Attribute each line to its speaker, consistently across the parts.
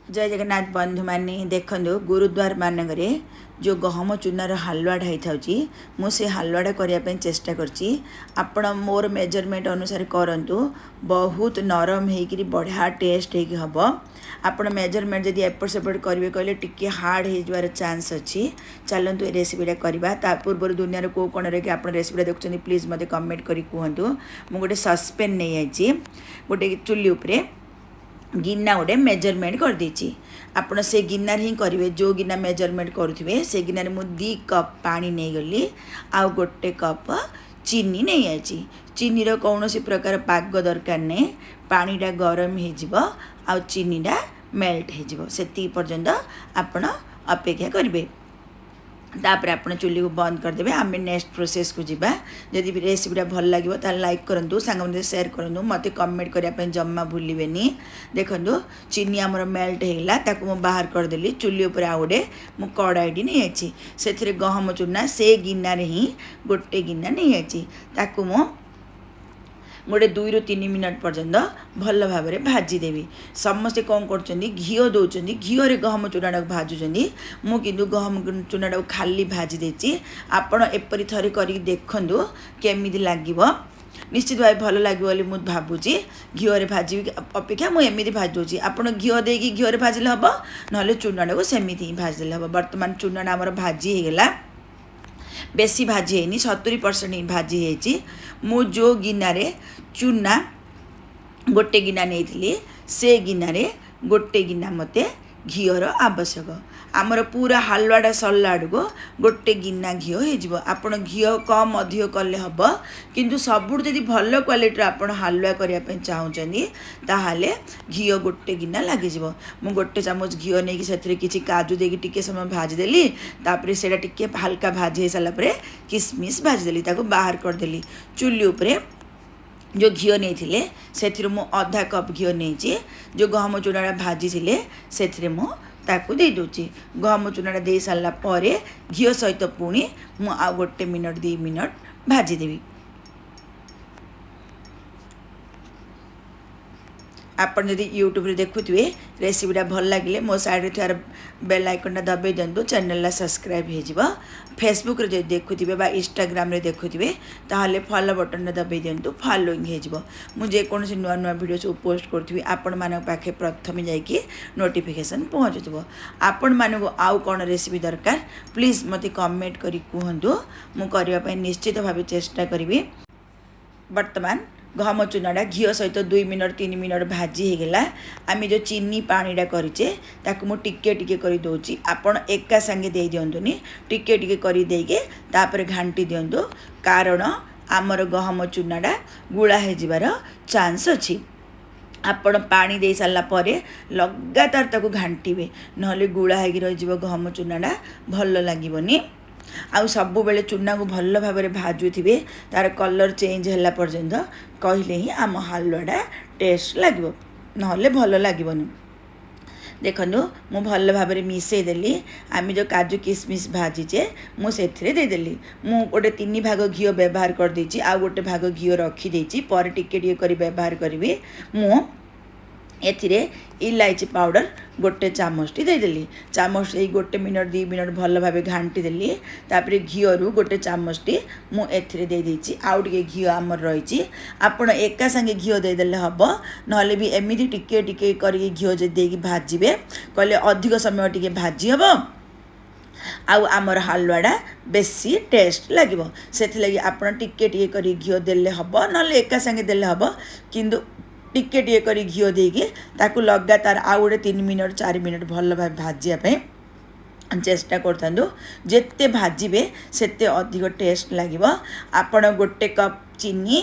Speaker 1: जय जगन्नाथ बंधु माने देखो गुरुद्वार मानक जो गहम चूनार हालुआटा होता मुझे हालुआटा करने चेष्टा करची आपण मोर मेजरमेंट अनुसार करंतु बहुत नरम होकर बढ़िया टेस्ट हम आपण मेजरमेंट जदि एपट सेपट करेंगे कहले टिके हार्ड हो चांस अच्छी चलतु ये रेसिपीटा करवा ता पूर्व दुनिया को कौन कि आप रेसिपीटा देखुं प्लीज मत कमेंट करी कहतु मुझे गोटे सस्पेन नहीं आई गोटे चुली उपरे गिना गोटे मेजरमेंट कर देची आपण से गिनार ही करेंगे जो गिना मेजरमेंट करुवे से गिनार मु 2 कप पानी नहीं गली आउ गोटे कप चीनी नहीं आई चीनीर कौन प्रकार पाग दरकार नहीं पानीटा गरम हो चीनीटा मेल्ट हो पर्यंत आपण अपेक्षा करेंगे तापर आप चुली को बंद करदे आम नेक्स्ट प्रोसेस को जीवा जदि रेसिपीटा भल लगे तो लाइक करूँ सांग शेयर करूँ मत कमेंट करने जमा भूलें देखो चीनी आमर मेल्ट होगा ताकू मु बाहर करदेली चुली उपर आ गोटे मु कड़ाईटी नहीं आई से गहम चूना से गिनार ही गोटे गिना नहीं आई ताकू मु गोटे 2 ରୁ 3 मिनट पर्यंत भल भाव में भाजीदेवी समस्ते कौन कर घी दौरान घीरे गहम चूनाटा भाजुंट मुझे गहम चूनाटा खाली भाजी देची आपण एपरी थरे कर देखूँ केमी लगे निश्चित भाव भल लगे मुझे भावुची घीरे भाजी अपेक्षा मुझे भाजी दूसरी आप घी देकी घीरे भाजिले हम ना चूनाटा को सेमती ही भाजिले हम बर्तमान चूनाटा आमर भाजी होगला बेसी भाजी है 70% ही भाजी है मु जो गिनारे चूना गोटे गिना नहीं से गिनारे गोटे गिना मते घीर आवश्यक आमर पूरा हालुआटा सरला आड़को गोटे गिना घी हो आपण घी कम अधिक कले हम किंतु सबुठ जदि भल क्वालिटी आपण हालुआ करने चाहूँगी ताहले घी गोटे गिना लगे मु गोटे चामच घी नहीं से किसी काजू देकी टिके समय भाजीदेली तापर से टिके हल्का भाजी हो सारापर किसमिश भाजीदेली बाहर करदेली चुली उपरे जो घी नहीं से मु आधा कप घी नहीं जो गहम चूनाटा भाजी से मु ताकू दे दूची गहम चूनाटा दे सारा पर घी सहित पुणी मु आ गोटे मिनट 2 मिनट भाजीदेवी आपन जदि यूट्यूब रे देखुथिबे रेसिपीटा भल लगे मो साइड रे थार बेल आइकनटा दबाई दिंतु चैनल सब्सक्राइब हो फेसबुक रे जदि देखुथिबे बा इंस्टाग्राम रे देखुथिबे ताहले फॉलो बटन दबाई दिंतु फॉलोइंग हो मु जे कोनसी नुआ नुआ वीडियो सब पोस्ट करथिबी आपण मानक पाखे प्रथम जाइकी नोटिफिकेशन पहुँचुव आपण मानक आउ कौन रेसिपी दरकार प्लीज मते कमेंट करी कहतु मु करबा पई निश्चित भाव चेष्टा करी वर्तमान गहम चूनाटा घी सहित 2 मिनट 3 मिनट भाजी होगला आम जो चीनी पानीटा करें ताकू मु टिके टिके कर दूची आपण एका संगे दे दिंतुनी टिके टिके कर देके तापर घांटी दिंतु कारण आमर गहम चूनाटा गुला हो जबार चांस अच्छी आपण पानी दे सारा पर लगातार ताकू घांटे ना गुला हो रही गहम चूनाटा भल लगे आउ सब बेले चूना को भल भाव में भाजुवे तार कलर चेंज है पर्यंत कहले ही आम हालुआटा टेस्ट लगे ना भल लगेनि देखु मु भल भाव में मिसईदेली आम जो काजू किसमिश भाजीचे मुझे देदेली मु गोटे 3 भाग घी व्यवहार करदे आउ गोटे भाग घी रखीदे पर टिके टिके कर व्यवहार करी मु एथिरे इलायची पाउडर गोटे चामचटी देदेली चामच गोटे मिनट 2 मिनट भल भाव घांटी देली तापर घी रु गोटे चामचटी मु एथिरे दे देछि आउ टिके घी आमर रही आपण एका संगे घी देदेले हम ना भी एमती टिके टिके करके घी जे देकी भाजिबे कहले अधिक समय टिके भाजी हम आउ आमर हालुआटा बेसी टेस्ट लगे से आपण टिके टिके कर घी देले हम ना एका संगे देले हम किंतु टिके टिके कर घी देकी ताकू लगातार आउ गोटे 3 मिनट 4 मिनट भल भाव भाजापी चेष्टा करथांदु जेते भाजिबे सेते अधिक टेस्ट लगे आपण गोटे कप चीनी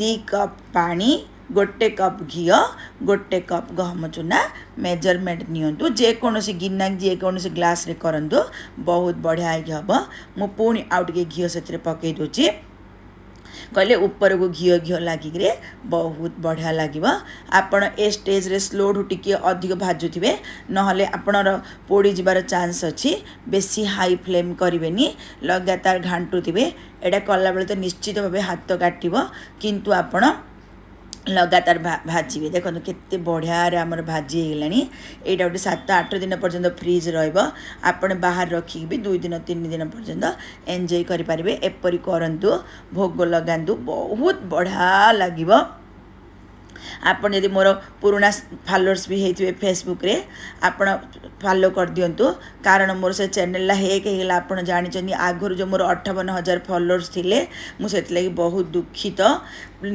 Speaker 1: 2 कप पानी गोटे कप घी गोटे कप गहम चूना मेजरमेंट नियंतु जेकोसी गिना जेकोसी ग्लास रे करंतु बहुत बढ़िया हम मु पुणी आउ टिके घी से पकई दूची कहले ऊपर को घी घी लगिक बहुत बढ़िया लगे आपण ए स्टेज रे स्लो टू टिके अधिक भाजुवे ना आपणर पोड़ी जबार चांस अच्छी बेसी हाई फ्लेम करेंगे लगातार घांटुवे एटा कला बेले तो निश्चित भाव हाथ काटो किंतु आपण लगातार भाजिबे देखो केते बढ़िया आमर भाजी होगलानी एटा गोटे 7-8 दिन पर्यंत फ्रिज रहिबो आपण बाहर रखी भी 2 दिन 3 दिन पर्यंत एंजॉय करि पारिबे एपरि करंतु भोग लगांतु बहुत बढ़िया लागिबो आपण यदि मोर पुराना फॉलोअर्स भी होते फेसबुक रे आपण फॉलो कर दिंतु कारण मोर से चैनल हेक होगा आपण जानी आगुरी जो मोर 58,000 फॉलोअर्स थिले मुझे बहुत दुखित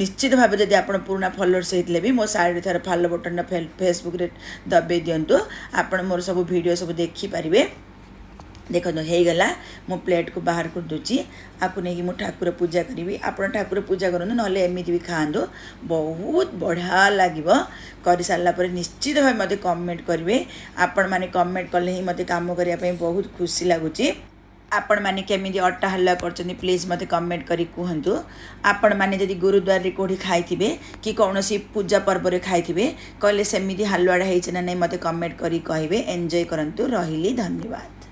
Speaker 1: निश्चित भाव जब आप पुराना फॉलोअर्स होते भी मो साइड थर फॉलो बटन फेसबुक रे दबे दिंतु आपण मोर सब वीडियो सब देखिपारे देखो होगला मो प्लेट को बाहर कर दूची आपको नहीं मो ठाकुर पूजा करी आप ठाकुर पूजा करूँ ना एमती भी खाँदु बहुत बढ़िया लगे कर सारापर निश्चित भाव मत कमेंट करेंगे आपण मैंने कमेंट कले ही मत काम करने बहुत खुशी लगुच आपण मैंने केमी अट्टा हलवा कर प्लीज मत कमेंट करी कहतु आपण मैंने जदि गुरुद्वार कौटी खाई कि कौन पूजा पर्व खाई कहले सेमती हलवाड़ा होना नहीं मत कमेंट करी कहे एंजॉय करंतु रही धन्यवाद।